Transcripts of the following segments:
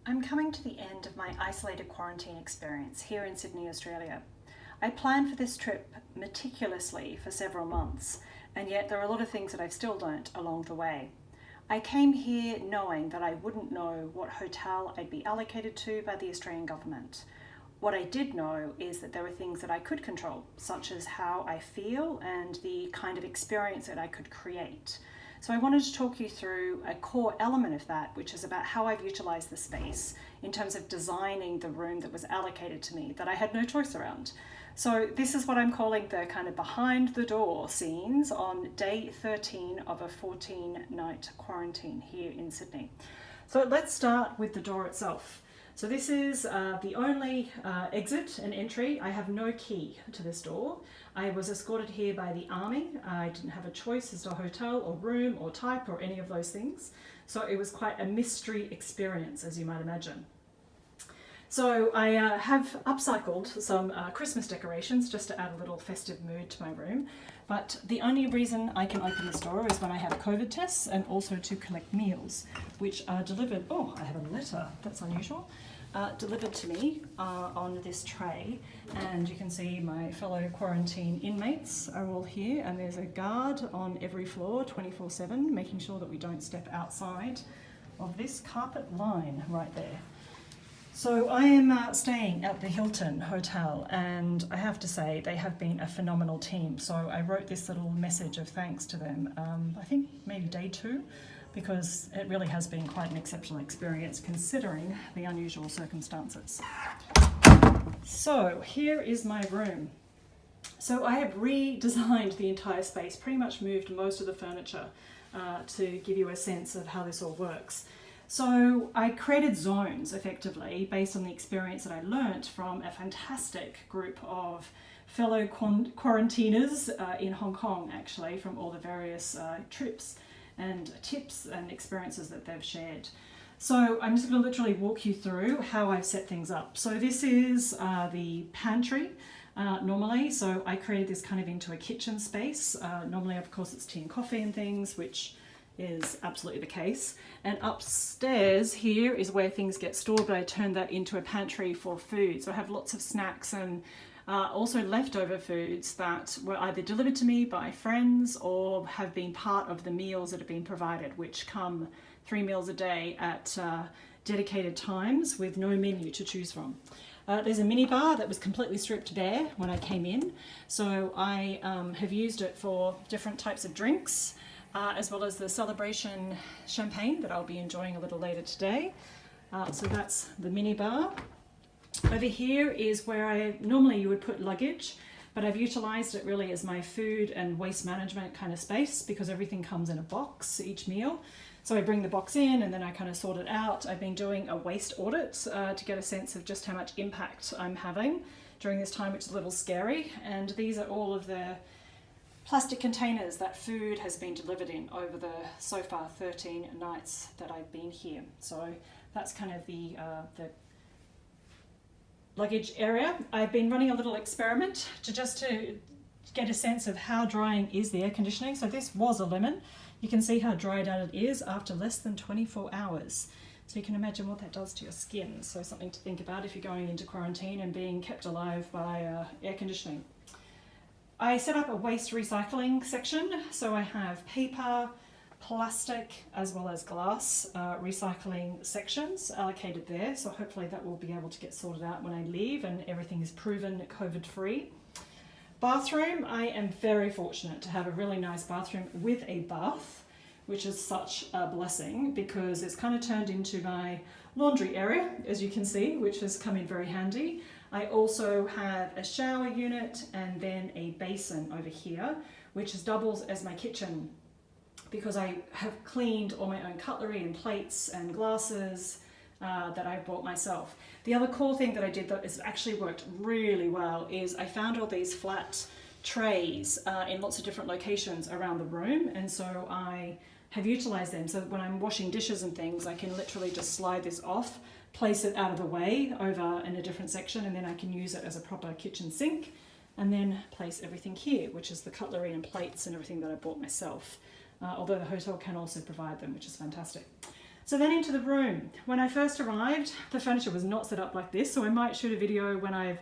I'm coming to the end of my isolated quarantine experience here in Sydney, Australia. I planned for this trip meticulously for several months, and yet there are a lot of things that I've still learnt along the way. I came here knowing that I wouldn't know what hotel I'd be allocated to by the Australian government. What I did know is that there were things that I could control, such as how I feel and the kind of experience that I could create. So I wanted to talk you through a core element of that, which is about how I've utilised the space in terms of designing the room that was allocated to me, that I had no choice around. So this is what I'm calling the kind of behind the door scenes on day 13 of a 14-night quarantine here in Sydney. So let's start with the door itself. So this is the only exit and entry. I have no key to this door. I was escorted here by the army. I didn't have a choice as to a hotel or room or type or any of those things. So it was quite a mystery experience, as you might imagine. So I have upcycled some Christmas decorations just to add a little festive mood to my room. But the only reason I can open this door is when I have COVID tests and also to collect meals, which are delivered. Oh, I have a letter. That's unusual. Delivered to me on this tray, and you can see my fellow quarantine inmates are all here, and there's a guard on every floor 24/7 making sure that we don't step outside of this carpet line right there. So I am staying at the Hilton Hotel, and I have to say they have been a phenomenal team. So I wrote this little message of thanks to them, I think maybe day 2, because it really has been quite an exceptional experience considering the unusual circumstances. So here is my room. So I have redesigned the entire space, pretty much moved most of the furniture to give you a sense of how this all works. So I created zones effectively based on the experience that I learnt from a fantastic group of fellow quarantiners in Hong Kong, actually, from all the various trips and tips and experiences that they've shared. So I'm just going to literally walk you through how I've set things up. So this is the pantry normally. So I created this kind of into a kitchen space. Normally, of course, it's tea and coffee and things, which is absolutely the case. And upstairs here is where things get stored, but I turned that into a pantry for food. So I have lots of snacks and also leftover foods that were either delivered to me by friends or have been part of the meals that have been provided, which come 3 meals a day at dedicated times with no menu to choose from. There's a mini bar that was completely stripped bare when I came in. So I have used it for different types of drinks, as well as the celebration champagne that I'll be enjoying a little later today. So that's the mini bar. Over here is where normally you would put luggage, but I've utilised it really as my food and waste management kind of space because everything comes in a box each meal. So I bring the box in and then I kind of sort it out. I've been doing a waste audit to get a sense of just how much impact I'm having during this time, which is a little scary. And these are all of the plastic containers that food has been delivered in over the so far 13 nights that I've been here. So that's kind of the luggage area. I've been running a little experiment to get a sense of how drying is the air conditioning. So this was a lemon. You can see how dried out it is after less than 24 hours. So you can imagine what that does to your skin. So something to think about if you're going into quarantine and being kept alive by air conditioning. I set up a waste recycling section. So I have paper, plastic, as well as glass recycling sections allocated there. So hopefully that will be able to get sorted out when I leave and everything is proven COVID-free. Bathroom, I am very fortunate to have a really nice bathroom with a bath, which is such a blessing because it's kind of turned into my laundry area, as you can see, which has come in very handy. I also have a shower unit and then a basin over here, which doubles as my kitchen because I have cleaned all my own cutlery and plates and glasses that I bought myself. The other cool thing that I did that has actually worked really well is I found all these flat trays in lots of different locations around the room, and so I have utilised them. So when I'm washing dishes and things, I can literally just slide this off, place it out of the way over in a different section, and then I can use it as a proper kitchen sink, and then place everything here, which is the cutlery and plates and everything that I bought myself. Although the hotel can also provide them, which is fantastic. So then into the room. When I first arrived, the furniture was not set up like this, so I might shoot a video when I've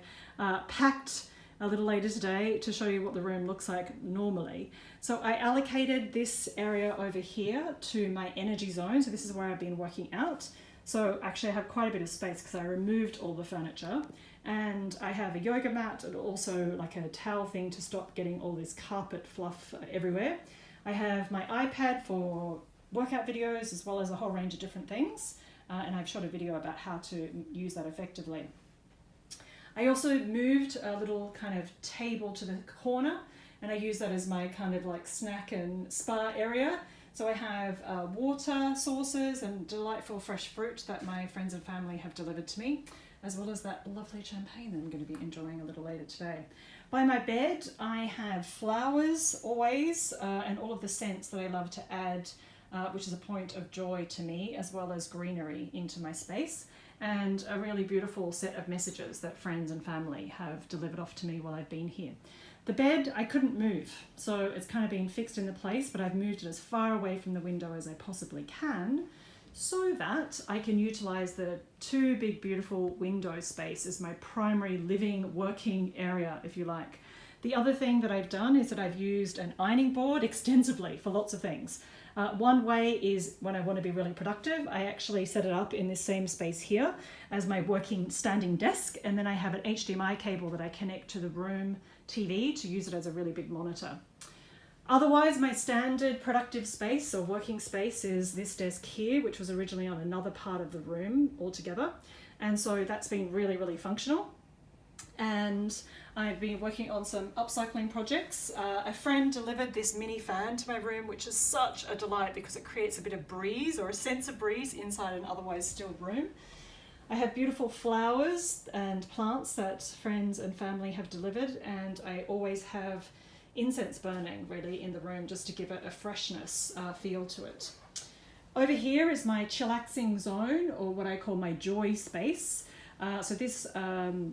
packed a little later today to show you what the room looks like normally. So I allocated this area over here to my energy zone, so this is where I've been working out. So actually I have quite a bit of space because I removed all the furniture, and I have a yoga mat and also like a towel thing to stop getting all this carpet fluff everywhere. I have my iPad for workout videos as well as a whole range of different things, and I've shot a video about how to use that effectively. I also moved a little kind of table to the corner, and I use that as my kind of like snack and spa area. So I have water sources and delightful fresh fruit that my friends and family have delivered to me, as well as that lovely champagne that I'm going to be enjoying a little later today. By my bed, I have flowers always, and all of the scents that I love to add, which is a point of joy to me, as well as greenery into my space, and a really beautiful set of messages that friends and family have delivered off to me while I've been here. The bed I couldn't move, so it's kind of been fixed in the place, but I've moved it as far away from the window as I possibly can, so that I can utilize the two big beautiful window space as my primary living working area, if you like. The other thing that I've done is that I've used an ironing board extensively for lots of things. One way is when I want to be really productive, I actually set it up in this same space here as my working standing desk, and then I have an HDMI cable that I connect to the room TV to use it as a really big monitor. Otherwise, my standard productive space or working space is this desk here, which was originally on another part of the room altogether, and so that's been really, really functional. And I've been working on some upcycling projects. A friend delivered this mini fan to my room, which is such a delight because it creates a bit of breeze or a sense of breeze inside an otherwise still room. I have beautiful flowers and plants that friends and family have delivered, and I always have incense burning really in the room just to give it a freshness feel to it. Over here is my chillaxing zone, or what I call my joy space. So this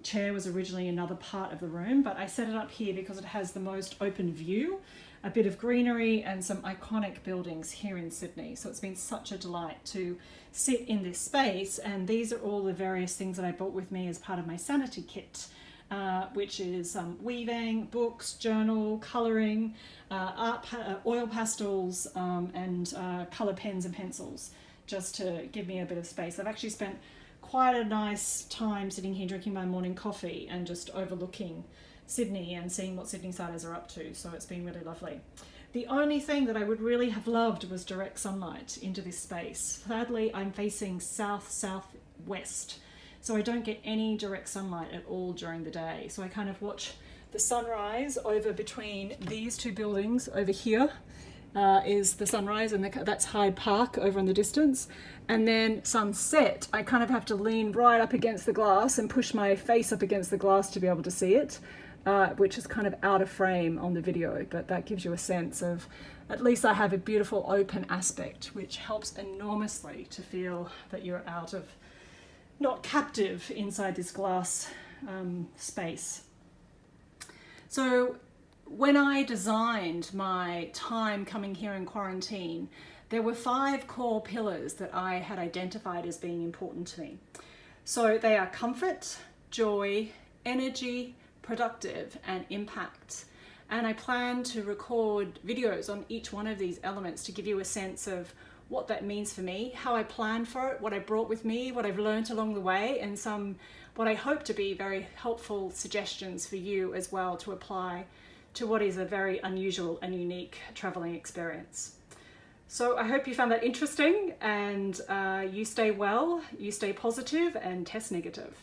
chair was originally another part of the room, but I set it up here because it has the most open view, a bit of greenery and some iconic buildings here in Sydney. So it's been such a delight to sit in this space, and these are all the various things that I brought with me as part of my sanity kit, which is weaving, books, journal, colouring, oil pastels, and colour pens and pencils, just to give me a bit of space. I've actually spent quite a nice time sitting here drinking my morning coffee and just overlooking Sydney and seeing what Sydneysiders are up to, so it's been really lovely. The only thing that I would really have loved was direct sunlight into this space. Sadly, I'm facing south-southwest, so I don't get any direct sunlight at all during the day. So I kind of watch the sunrise over between these two buildings. Over here is the sunrise, and that's Hyde Park over in the distance. And then sunset, I kind of have to lean right up against the glass and push my face up against the glass to be able to see it, which is kind of out of frame on the video, but that gives you a sense of, at least I have a beautiful open aspect, which helps enormously to feel that you're out of, not captive inside this glass space. So when I designed my time coming here in quarantine, there were 5 core pillars that I had identified as being important to me. So they are comfort, joy, energy, productive, and impact. And I plan to record videos on each one of these elements to give you a sense of what that means for me, how I plan for it, what I brought with me, what I've learned along the way, and some what I hope to be very helpful suggestions for you as well to apply to what is a very unusual and unique traveling experience. So I hope you found that interesting, and you stay well, you stay positive, and test negative.